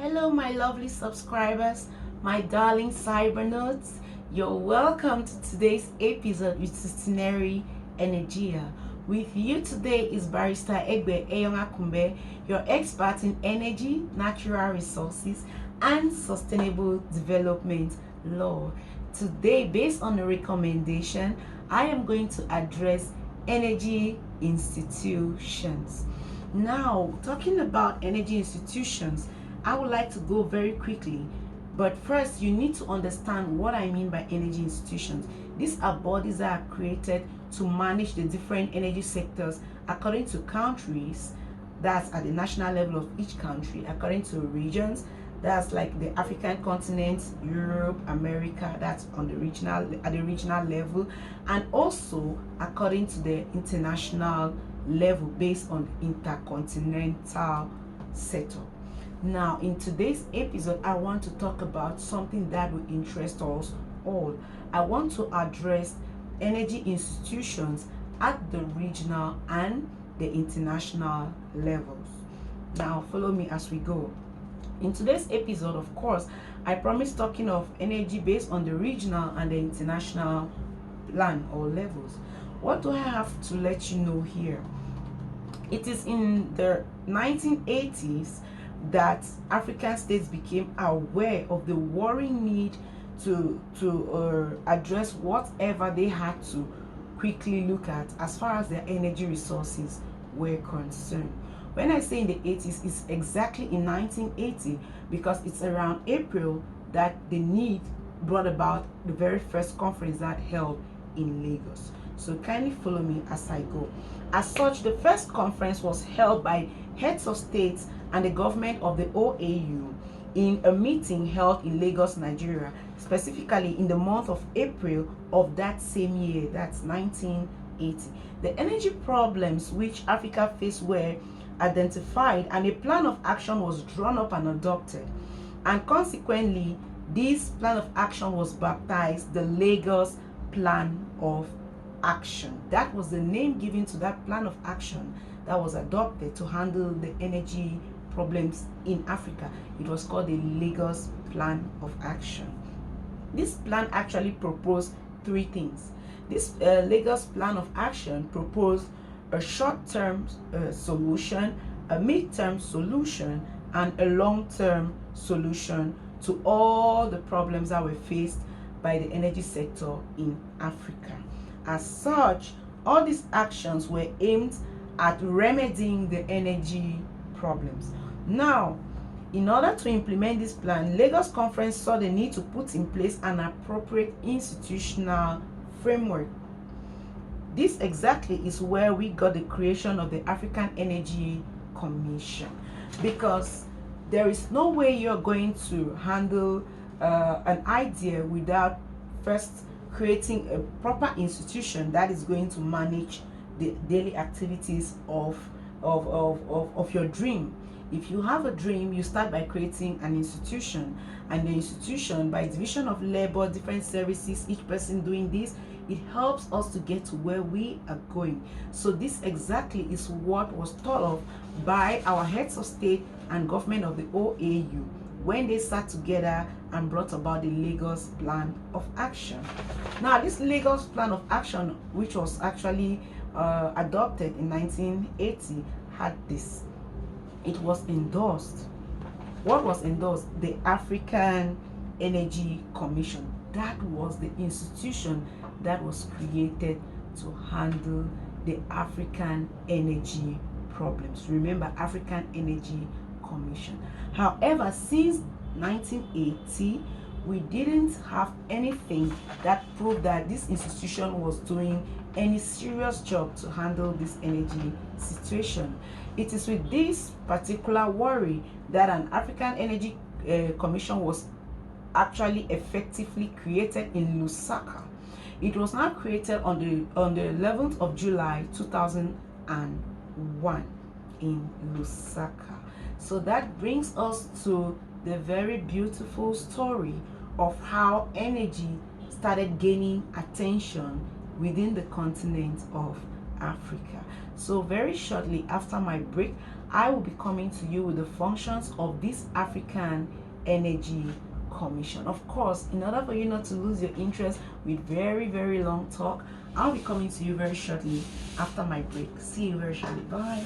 Hello, my lovely subscribers, my darling cybernauts. You're welcome to today's episode with Sistinary Energia. With you today is Barrister Egbe Eyongakumbe, your expert in energy, natural resources, and sustainable development law. Today, based on the recommendation, I am going to address energy institutions. Now, talking about energy institutions, I would like to go very quickly, but first you need to understand what I mean by energy institutions. These are bodies that are created to manage the different energy sectors according to countries, that's at the national level of each country, according to regions, that's like the African continent, Europe, America, that's on the regional level, and also according to the international level based on intercontinental setup. Now, in today's episode, I want to talk about something that will interest us all. I want to address energy institutions at the regional and the international levels. Now, follow me as we go. In today's episode, of course, I promise talking of energy based on the regional and the international plan or levels. What do I have to let you know here? It is in the 1980s that African states became aware of the worrying need to address whatever they had to quickly look at as far as their energy resources were concerned. When I say in the 80s, it's exactly in 1980 because it's around April that the need brought about the very first conference that held in Lagos. So kindly follow me as I go. As such, the first conference was held by heads of states and the government of the OAU in a meeting held in Lagos, Nigeria, specifically in the month of April of that same year, that's 1980. The energy problems which Africa faced were identified and a plan of action was drawn up and adopted. And consequently, this plan of action was baptized the Lagos Plan of Action. That was the name given to that plan of action that was adopted to handle the energy problems in Africa. It was called the Lagos Plan of Action. This plan actually proposed three things. This Lagos Plan of Action proposed a short-term solution, a mid-term solution, and a long-term solution to all the problems that were faced by the energy sector in Africa. As such, all these actions were aimed at remedying the energy problems. Now, in order to implement this plan, Lagos Conference saw the need to put in place an appropriate institutional framework. This exactly is where we got the creation of the African Energy Commission, because there is no way you're going to handle an idea without first creating a proper institution that is going to manage the daily activities of your dream. If you have a dream, you start by creating an institution, and the institution, by division of labor, different services, each person doing this, it helps us to get to where we are going. So this exactly is what was thought of by our heads of state and government of the OAU when they sat together and brought about the Lagos Plan of Action. Now, this Lagos Plan of Action, which was actually adopted in 1980, had this. It was endorsed. What was endorsed? The African Energy Commission. That was the institution that was created to handle the African energy problems. Remember, African Energy Commission. However, since 1980, we didn't have anything that proved that this institution was doing any serious job to handle this energy situation. It is with this particular worry that an African Energy Commission was actually effectively created in Lusaka. It was now created on the 11th of July 2001 in Lusaka. So that brings us to the very beautiful story of how energy started gaining attention within the continent of Africa. So very shortly after my break, I will be coming to you with the functions of this African Energy Commission. Of course, in order for you not to lose your interest with very long talk, I'll be coming to you very shortly after my break. See you very shortly. Bye.